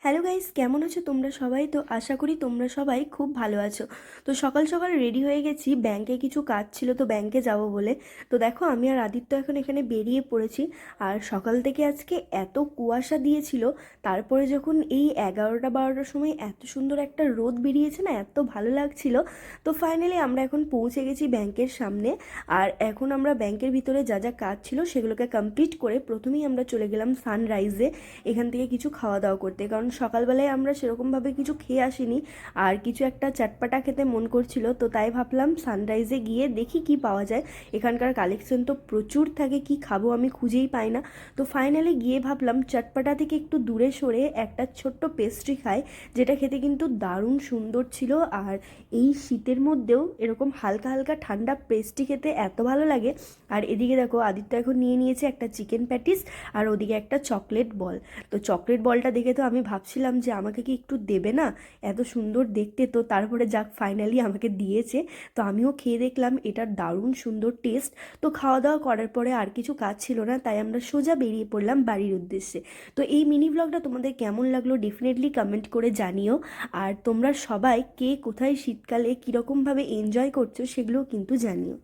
Hello guys, কেমন আছো তোমরা সবাই? তো আশা করি তোমরা সবাই খুব ভালো আছো। তো সকাল সকাল রেডি হয়ে গেছি, ব্যাংকে কিছু কাজ ছিল তো ব্যাংকে যাব বলে। তো দেখো আমি আর আদিত্য এখন এখানে বেরিয়ে পড়েছি। আর সকাল থেকে আজকে এত কুয়াশা দিয়েছিল, তারপরে যখন এই 11টা 12টার সময় এত সুন্দর একটা রোদ বেরিয়েছে না, এত ভালো লাগছিল। তো ফাইনালি আমরা এখন পৌঁছে গেছি ব্যাংকের সামনে। আর এখন আমরা ব্যাংকের ভিতরে যা যা কাজ ছিল সেগুলোকে কমপ্লিট করে প্রথমেই আমরা চলে গেলাম সানরাইজে এখান থেকে কিছু খাওয়া দাওয়া করতে, কারণ সকালবেলায় আমরা সেরকমভাবে কিছু খেয়ে আসিনি। আর কিছু একটা চটপাটা খেতে মন করছিল, তো তাই ভাবলাম সানরাইজে গিয়ে দেখি কি পাওয়া যায়। এখানকার কালেকশন তো প্রচুর থাকে, কি খাবো আমি খুঁজেই পাই না। তো ফাইনালি গিয়ে ভাবলাম চটপাটা থেকে একটু দূরে সরে একটা ছোট্ট পেস্ট্রি খাই, যেটা খেতে কিন্তু দারুণ সুন্দর ছিল। আর এই শীতের মধ্যেও এরকম হালকা হালকা ঠান্ডা পেস্ট্রি খেতে এত ভালো লাগে। আর এদিকে দেখো আদিত্য এখন নিয়ে নিয়েছে একটা চিকেন প্যাটিস, আর ওদিকে একটা চকলেট বল। তো চকলেট বলটা দেখে তো আমি ভাবছিলাম যে আমাকে কি একটু দেবে না, এত সুন্দর দেখতে। তো তারপরে যাক ফাইনালি আমাকে দিয়েছে। তো আমিও খেয়ে দেখলাম, এটার দারুণ সুন্দর টেস্ট। তো খাওয়া দাওয়া করার পরে আর কিছু কাজ ছিল না, তাই আমরা সোজা বেরিয়ে পড়লাম বাড়ির উদ্দেশ্যে। তো এই মিনি ব্লগটা তোমাদের কেমন লাগলো ডেফিনেটলি কমেন্ট করে জানিও। আর তোমরা সবাই কে কোথায় শীতকালে কীরকমভাবে এনজয় করছো সেগুলোও কিন্তু জানিও।